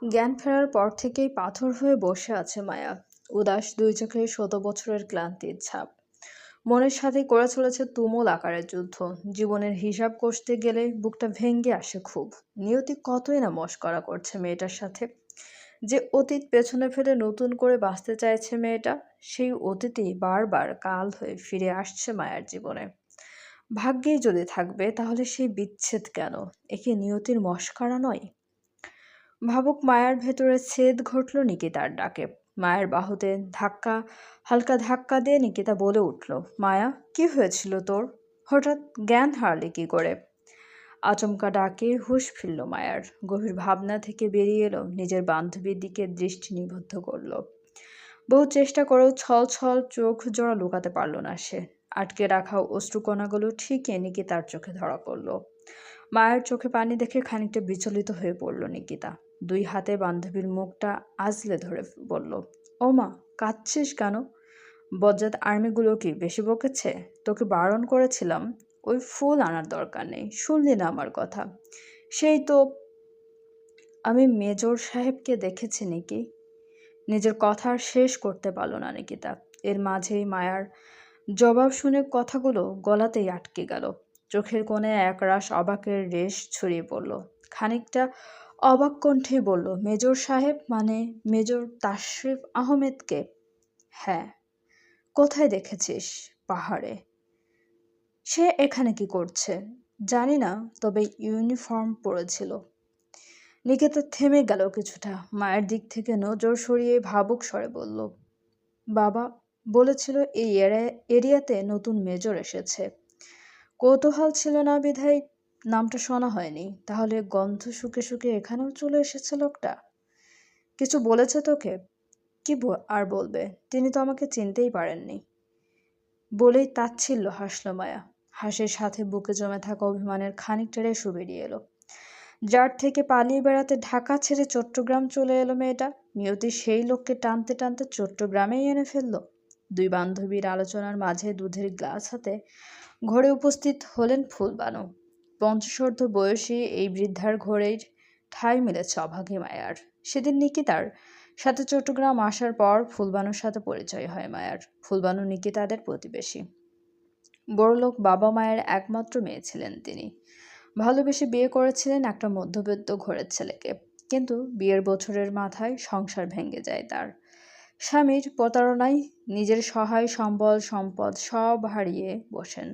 জ্ঞান ফেরার পর থেকেই পাথর হয়ে বসে আছে মায়া। উদাস দুই চোখে শত বছরের ক্লান্তির ছাপ। মনের সাথে করে চলেছে তুমুল আকারের যুদ্ধ। জীবনের হিসাব কষতে গেলে বুকটা ভেঙে আসে খুব। নিয়তি কতই না মশকরা করছে মেয়েটার সাথে। যে অতীত পেছনে ফেলে নতুন করে বাঁচতে চাইছে মেয়েটা, সেই অতীতই বারবার কাল হয়ে ফিরে আসছে মায়ার জীবনে। ভাগ্যেই যদি থাকবে তাহলে সেই বিচ্ছেদ কেন? একে নিয়তির মশকরা নয়? ভাবুক মায়ার ভেতরে ছেদ ঘটল নিকিতার ডাকে। মায়ের বাহুতে হালকা ধাক্কা দিয়ে নিকিতা বলে উঠল, মায়া, কি হয়েছিল তোর? হঠাৎ জ্ঞান হারলি কি করে? আচমকা ডাকে হুঁশ ফিরল মায়ার। গভীর ভাবনা থেকে বেরিয়ে এলো, নিজের বান্ধবীর দিকে দৃষ্টি নিবদ্ধ করলো। বহু চেষ্টা করেও ছল ছল চোখ জোড়া লুকাতে পারল না সে। আটকে রাখা অশ্রুকণাগুলো ঠিকই নিকিতার চোখে ধরা পড়ল। মায়ের চোখে পানি দেখে খানিকটা বিচলিত হয়ে পড়ল নিকিতা। দুই হাতে বান্ধবীর মুখটা আঁচলে ধরে বলল, ও মা, কাঁদছিস কেন? বজ্জাত আর্মিগুলো কি বেশি বকেছে? তোকে বারণ করেছিলাম ওই ফুল আনার দরকার নেই, শুনলি না আমার কথা? সেই তো। আমি মেজর সাহেবকে দেখেছি নাকি? নিজের কথা আর শেষ করতে পারল না নিকিতা। এর মাঝেই মায়ার জবাব শুনে কথাগুলো গলাতেই আটকে গেল। চোখের কোণে একরাশ অবাকের রেশ ছড়িয়ে পড়ল। খানিকটা অবাক কণ্ঠেই বলল, মেজর সাহেব মানে মেজর তাশরিফ আহমেদকে? হ্যাঁ। কোথায় দেখেছিস? পাহাড়ে। সে এখানে কি করছে? জানি না, তবে ইউনিফর্ম পরেছিল। নিকেতা থেমে গেল কিছুটা। মায়ের দিক থেকে নজর সরিয়ে ভাবুক স্বরে বলল, বাবা বলেছিল এই এরিয়াতে নতুন মেজর এসেছে। কৌতূহল ছিল না বিধায় নামটা শোনা হয়নি। তাহলে গন্ধ শুকে শুকে এখানেও চলে এসেছে লোকটা। কিছু বলেছে তোকে? কি আর বলবে, তিনি তো আমাকে চিনতেই পারেননি। বলেই তাচ্ছিল্য হাসল মায়া। হাসির সাথে বুকে জমে থাকা অভিমানের খানিকটা রেশু বেরিয়ে এলো। যার থেকে পালিয়ে বেড়াতে ঢাকা ছেড়ে চট্টগ্রাম চলে এলো মেয়েটা, নিয়তি সেই লোককে টানতে টানতে চট্টগ্রামেই এনে ফেললো। দুই বান্ধবীর আলোচনার মাঝে দুধের গ্লাস হাতে ঘরে উপস্থিত হলেন ফুলবানু। পঞ্চাশোর্ধ্ব বয়সী এই বৃদ্ধার ঘরের ঠাঁই মিলেছে অভাগী মায়ার। সেদিন নিকিতার সাথে চট্টগ্রাম আসার পর ফুলবানুর সাথে পরিচয় হয় মায়ার। ফুলবানু নিকিতাদের প্রতিবেশী। বড়লোক বাবা মায়ের একমাত্র মেয়ে ছিলেন তিনি। ভালোবেসে বিয়ে করেছিলেন একটা মধ্যবিত্ত ঘরের ছেলেকে। কিন্তু বিয়ের বছরের মাথায় সংসার ভেঙে যায় তার। স্বামীর প্রতারণায় নিজের সহায় সম্বল সম্পদ সব হারিয়ে বসেন।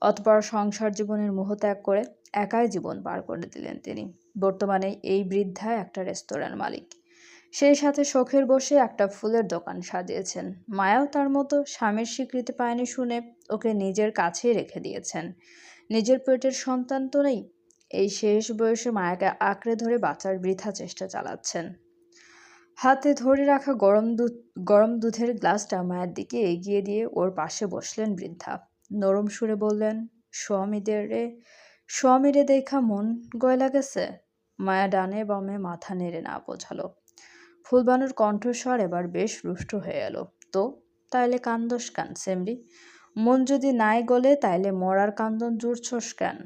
অতঃপর সংসার জীবনের মোহ ত্যাগ করে একাই জীবন পার করে দিলেন তিনি। বর্তমানে এই বৃদ্ধা একটা রেস্তোরাঁর মালিক। সেই সাথে শখের বসে একটা ফুলের দোকান সাজিয়েছেন। মায়াও তার মতো স্বামীর স্বীকৃতি পায়নি শুনে ওকে নিজের কাছেই রেখে দিয়েছেন। নিজের পেটের সন্তান তো নেই। এই শেষ বয়সে মায়াকে আঁকড়ে ধরে বাঁচার বৃথা চেষ্টা চালাচ্ছেন। হাতে ধরে রাখা গরম দুধের গ্লাসটা মায়ের দিকে এগিয়ে দিয়ে ওর পাশে বসলেন বৃদ্ধা। নরম সুরে বললেন, স্বামীরে দেখা মন গয়লা গেছে? মায়া ডানে বামে মাথা নেড়ে না বোঝালো। ফুলবানুর কণ্ঠস্বর এবার বেশ রুষ্ট হয়ে এলো। তো তাইলে কান্দস কেন সেমরি? মন যদি নাই গলে তাইলে মরার কান্দন জুড়ছস কেন?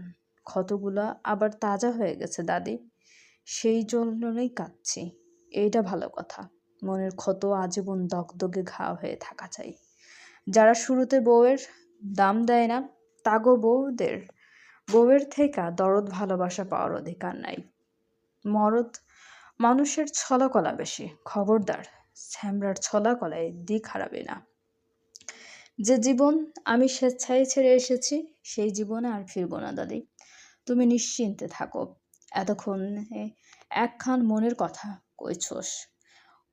ক্ষতগুলা আবার তাজা হয়ে গেছে দাদি, সেই জন্যই কাঁদছি। এইটা ভালো কথা। মনের ক্ষত আজীবন দগদগে ঘা হয়ে থাকা চাই। যারা শুরুতে বউয়ের দাম দেয় না, তাগো বউয়ের থেকে দরদ ভালোবাসা পাওয়ার অধিকার নাই। মরদ মানুষের ছলাকলা বেশি। খবরদার, ছ্যামরার ছলাকলায় দিক হারাবে না। যে জীবন আমি স্বেচ্ছায় ছেড়ে এসেছি, সেই জীবনে আর ফিরবো না দাদি। তুমি নিশ্চিন্তে থাকো। এতক্ষণে একখান মনের কথা কইছস।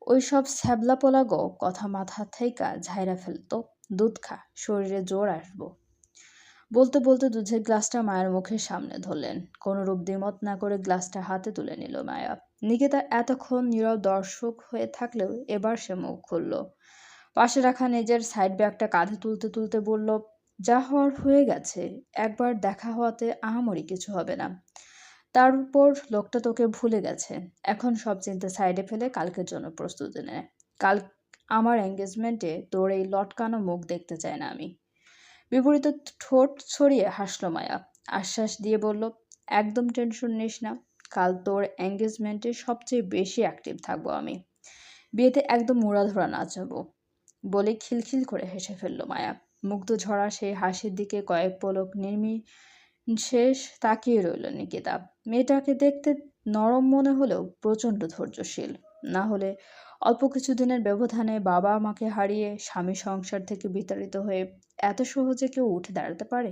ওই সব ছ্যাবলা পোলাগো কথা মাথা থেইকা ঝাইরা ফেলতো। দুধ খা, শরীরে জোর আসবো। বলতে বলতে দুধের গ্লাসটা মায়ের মুখের সামনে ধরলেন। কোনরূপ দ্বিমত না করে গ্লাসটা হাতে তুলে নিল মায়া। নিকেতা এতক্ষণ নীরব দর্শক হয়ে থাকলেও এবার সে মুখ খুলল। পাশে রাখা নিজের সাইড ব্যাগটা কাঁধে তুলতে তুলতে বলল, যা হওয়ার হয়ে গেছে। একবার দেখা হওয়াতে আহামরি কিছু হবে না। তার উপর লোকটা তোকে ভুলে গেছে। এখন সব চিন্তা সাইডে ফেলে কালকের জন্য প্রস্তুতি নে। কাল আমার এঙ্গেজমেন্টে তোর এই লটকানো মুখ দেখতে চাই না আমি। বিপরীত ঠোঁট ছড়িয়ে হাসল মায়া। আশ্বাস দিয়ে বলল, একদম টেনশন নিস না। কাল তোর এঙ্গেজমেন্টে সবচেয়ে বেশি অ্যাক্টিভ থাকবো আমি। বিয়েতে একদম উড়াধুরা নাচাবো বলে খিলখিল করে হেসে ফেলল মায়া। মুগ্ধ ঝরা সেই হাসির দিকে কয়েক পলক শেষ তাকিয়ে রইল নিকিতা। মেয়েটাকে দেখতে নরম মনে হলেও প্রচণ্ড ধৈর্যশীল। না হলে অল্প কিছুদিনের ব্যবধানে বাবা মাকে হারিয়ে স্বামী সংসার থেকে বিতাড়িত হয়ে এত সহজে কেউ উঠে দাঁড়াতে পারে?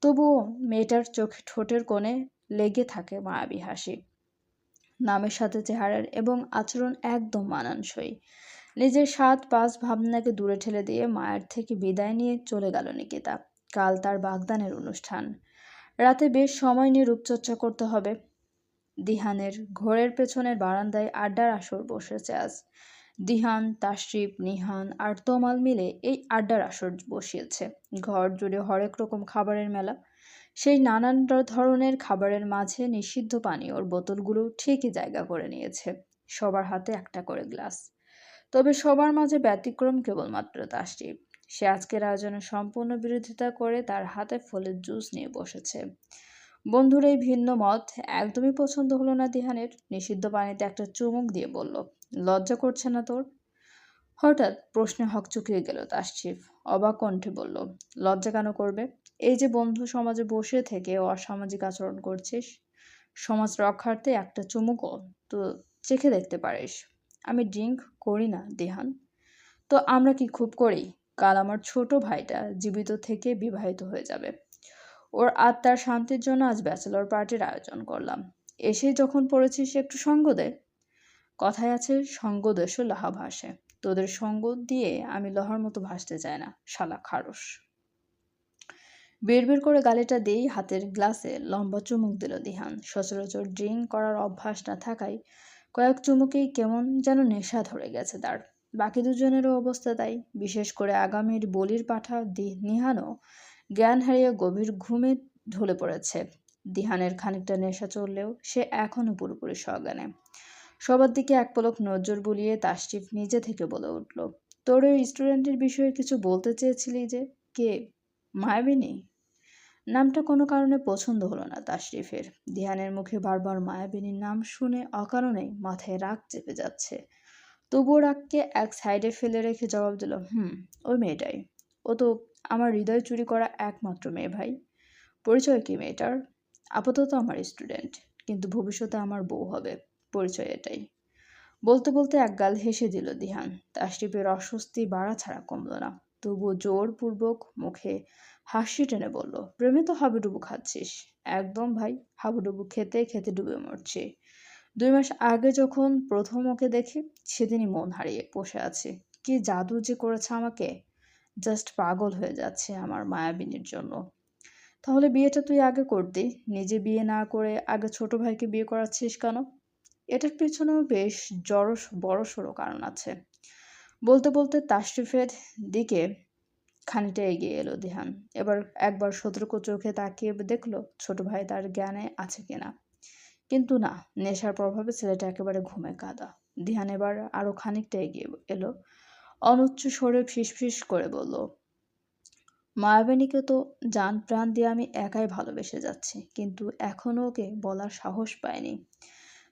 তবুও মেয়েটার চোখে ঠোঁটের কোণে লেগে থাকে মায়াবী হাসি। নামের সাথে চেহারার এবং আচরণ একদম মানানসই। নিজের সাত পাঁচ ভাবনাকে দূরে ঠেলে দিয়ে মায়ের থেকে বিদায় নিয়ে চলে গেল নিকিতা। কাল তার বাগদানের অনুষ্ঠান। রাতে বেশ সময় নিয়ে রূপচর্চা করতে হবে। দিহানের ঘরের পেছনের বারান্দায় আড্ডার আসর বসেছে আজ। দিহান, তাশরিফ, নিহান আর তমাল মিলে এই আড্ডার আসর বসিয়েছে। ঘর জুড়ে হরেক রকম খাবারের মেলা। সেই নানান ধরনের খাবারের মাঝে নিষিদ্ধ পানীয়র বোতলগুলো ঠিকই জায়গা করে নিয়েছে। সবার হাতে একটা করে গ্লাস। তবে সবার মাঝে ব্যতিক্রম কেবলমাত্র তাশরিফ। সে আজকের আয়োজনের সম্পূর্ণ বিরোধিতা করে তার হাতে ফলের জুস নিয়ে বসেছে। বন্ধুর এই ভিন্ন মত একদমই পছন্দ হলো না দিহানের। নিষিদ্ধ পানিতে একটা চুমুক দিয়ে বলল, লজ্জা করছে না তোর? হঠাৎ প্রশ্নে হকচকিয়ে গেল তাশরিফ। অবাক কণ্ঠে বলল, লজ্জা কেন করবে? এই যে বন্ধু সমাজে বসে থেকে অসামাজিক আচরণ করছিস, সমাজ রক্ষার্থে একটা চুমুকও তো চেখে দেখতে পারিস। আমি ড্রিঙ্ক করি না দিহান। তো আমরা কি খুব করি? কাল আমার ছোট ভাইটা জীবিত থেকে বিবাহিত হয়ে যাবে। ওর আত্মার শান্তির জন্য আজ ব্যাচেলর পার্টির আয়োজন করলাম। এসে যখন পড়েছিস একটু সঙ্গ দে। কথায় আছে, সঙ্গ দেশ লাহা ভাসে। তোদের সঙ্গ দিয়ে আমি লহার মতো ভাসতে চাই না, শালা খারস। বিড়বিড় করে গালিটা দিয়েই হাতের গ্লাসে লম্বা চুমুক দিল দিহান। সচরাচর ড্রিঙ্ক করার অভ্যাস না থাকায় কয়েক চুমুকেই কেমন যেন নেশা ধরে গেছে তার। বাকি দুজনেরও অবস্থা তাই। বিশেষ করে আগামীর বলির পাঠা নিহানও জ্ঞান হারিয়ে গভীর ঘুমে ঢলে পড়েছে। দিহানের খানিকটা নেশা চললেও সে এখনও পুরোপুরি সজ্ঞানে। সবার দিকে এক পলক নজর বুলিয়ে তাশরিফ নিজে থেকে বলে উঠল, তোর ওই স্টুডেন্টের বিষয়ে কিছু বলতে চেয়েছিলি যে? কে? মায়াবিনী? নামটা কোনো কারণে পছন্দ হলো না তাশরিফের। দিহানের মুখে বারবার মায়াবিনীর নাম শুনে অকারণেই মাথায় রাগ চেপে যাচ্ছে। তবুও রাগকে এক সাইডে ফেলে রেখে জবাব দিল, ওই মেয়েটাই। ও তো আমার হৃদয় চুরি করা একমাত্র মেয়ে ভাই। পরিচয় কি মেয়েটার? আপাতত আমার স্টুডেন্ট, কিন্তু ভবিষ্যতে আমার বউ হবে। পরিচয় এটাই। বলতে বলতে একগাল হেসে দিল দিহান। তাশরিফের অস্বস্তি বাড়া ছাড়া কমল না। তবুও জোরপূর্বক মুখে হাসি টেনে বলল, প্রেমে তো হাবুডুবু খাচ্ছিস। একদম ভাই, হাবুডুবু খেতে খেতে ডুবে মরছি। 2 মাস আগে যখন প্রথম ওকে দেখি, সেদিনই মন হারিয়ে বসে আছে। কি জাদু যে করেছে আমাকে! জাস্ট পাগল হয়ে যাচ্ছে আমার মায়াবিনীর জন্য। তাহলে বিয়েটা তুই আগে করতি। নিজে বিয়ে না করে আগে ছোট ভাইকে বিয়ে করাচ্ছিস কেন? এটার পেছনেও বেশ বড়সড় কারণ আছে। বলতে বলতে তাশরিফের দিকে খানিকটা এগিয়ে এলো দিহান। এবার একবার সতর্ক চোখে তাকিয়ে দেখলো ছোট ভাই তার জ্ঞানে আছে কিনা। কিন্তু না, নেশার প্রভাবে ছেলেটা একেবারে ঘুমে কাঁদা। দিহান এবার আরো খানিকটা এগিয়ে এলো। অনুচ্চ স্বরে ফিসফিস করে বলল, মায়াবিনীকে তো জান প্রাণ দিয়ে আমি একাই ভালোবেসে যাচ্ছি, কিন্তু এখনো ওকে বলার সাহস পাইনি।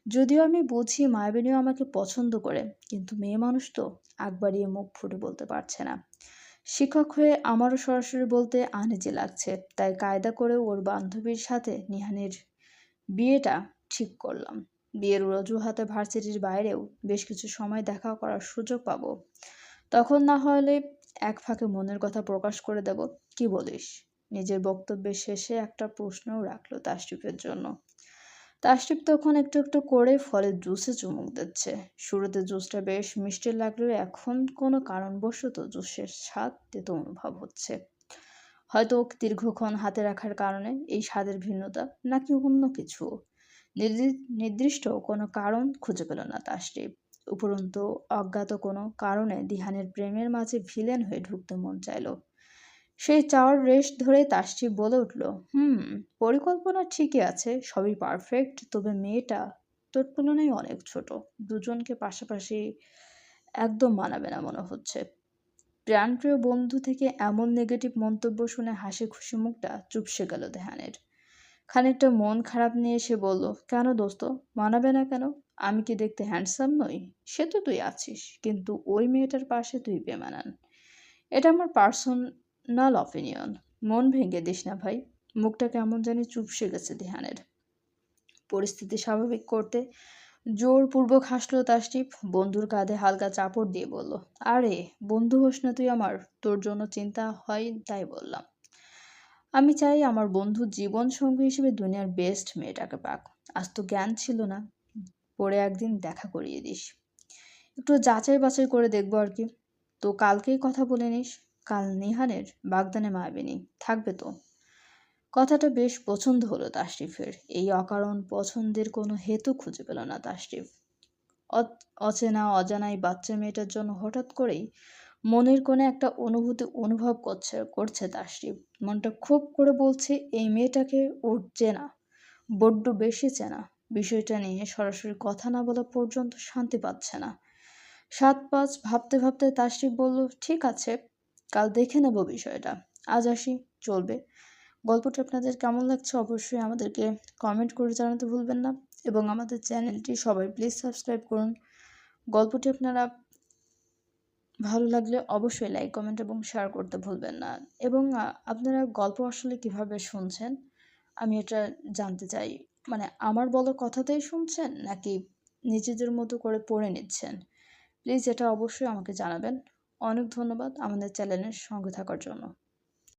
যদিও আমি বুঝি মায়াবিনীও আমাকে পছন্দ করে, কিন্তু মেয়ে মানুষ তো আগ বাড়িয়ে মুখ ফুটে বলতে পারছে না। শিক্ষক হয়ে আমারও সরাসরি বলতে আনইজি লাগছে। তাই কায়দা করে ওর বান্ধবীর সাথে নিহানের বিয়েটা ঠিক করলাম। বিয়ের অজুহাতে ভার্সিটির বাইরেও বেশ কিছু সময় দেখা করার সুযোগ পাবো। তখন না হলে এক ফাঁকে মনের কথা প্রকাশ করে দেব। কি বলিস? নিজের বক্তব্যের শেষে একটা প্রশ্নও রাখলো তাশরিফের জন্য। তাশরিফ তখন একটু একটু করে ফলের জুসে চুমুক দিচ্ছে। শুরুতে জুসটা বেশ মিষ্টি লাগলেও এখন কোনো কারণবশত জুসের স্বাদ তেতো অনুভব হচ্ছে। হয়তো দীর্ঘক্ষণ হাতে রাখার কারণে এই স্বাদের ভিন্নতা, নাকি অন্য কিছু। নির্দিষ্ট কোনো কারণ খুঁজে পেল না তাশরিফ। উপরন্তু অজ্ঞাত কোনো কারণে দিহানের প্রেমের মাঝে ভিলেন হয়ে ঢুকতে মন চাইল। সেই চাওয়ার রেশ ধরে তাশরিফ বলে উঠল, পরিকল্পনা ঠিকই আছে, সবই পারফেক্ট। তবে মেয়েটা তোর তুলনায় অনেক ছোট। দুজনকে পাশাপাশি একদম মানাবে না মনে হচ্ছে। প্রাণপ্রিয় বন্ধু থেকে এমন নেগেটিভ মন্তব্য শুনে হাসি খুশি মুখটা চুপসে গেল দেহানের। খানিকটা মন খারাপ নিয়ে সে বলল, কেন দোস্ত, মানাবে না কেন? আমি কি দেখতে হ্যান্ডসাম নই? সে তো তুই আছিস, কিন্তু ওই মেয়েটার পাশে তুই বেমানান। এটা আমার পার্সোনাল অপিনিয়ন। মন ভেঙে দিস না ভাই। মুখটা কেমন জানি চুপসে গেছে ধ্যানের। পরিস্থিতি স্বাভাবিক করতে জোরপূর্বক হাসলো তাসটিপ। বন্ধুর কাঁধে হালকা চাপড় দিয়ে বলল, আরে বন্ধু হোস না তুই আমার, তোর জন্য চিন্তা হয় তাই বললাম। আমি চাই আমার বন্ধু জীবন সঙ্গী হিসেবে দুনিয়ার বেস্ট মেয়েটাকে পাক। আজ তো জ্ঞান ছিল না, পরে একদিন দেখা করিয়ে দিস। একটু যাচাই বাছাই করে দেখবো আর কি। তো কালকেই কথা বলে নিস। কাল নিহানের বাগদানে মায়াবিনী থাকবে তো? কথাটা বেশ পছন্দ হলো তাশরিফের। এই অকারণ পছন্দের কোনো হেতু খুঁজে পেল না তাশরিফ। অচেনা অজানাই বাচ্চা মেয়েটার জন্য হঠাৎ করেই মনের কোণে একটা অনুভূতি অনুভব করছে তাশরিফ। মনটা খুব করে বলছে এই মেয়েটাকে ওর চেনা, বড্ড বেশি চেনা। বিষয়টা নিয়ে সরাসরি কথা না বলা পর্যন্ত শান্তি পাচ্ছে না। ৭-৫ ভাবতে ভাবতে তাশরিফ বলল, ঠিক আছে, কাল দেখে নেব বিষয়টা। আজ আসি, চলবে। গল্পটা আপনাদের কেমন লাগছে অবশ্যই আমাদেরকে কমেন্ট করে জানাতে ভুলবেন না, এবং আমাদের চ্যানেলটি সবাই প্লিজ সাবস্ক্রাইব করুন। গল্পটি আপনারা ভালো লাগলে অবশ্যই লাইক, কমেন্ট এবং শেয়ার করতে ভুলবেন না। এবং আপনারা গল্প আসলে কিভাবে শুনছেন আমি এটা জানতে চাই। মানে আমার বলা কথাতেই শুনছেন নাকি নিজেদের মতো করে পড়ে নিচ্ছেন? প্লিজ এটা অবশ্যই আমাকে জানাবেন। অনেক ধন্যবাদ আমাদের চ্যানেলের সঙ্গে থাকার জন্য।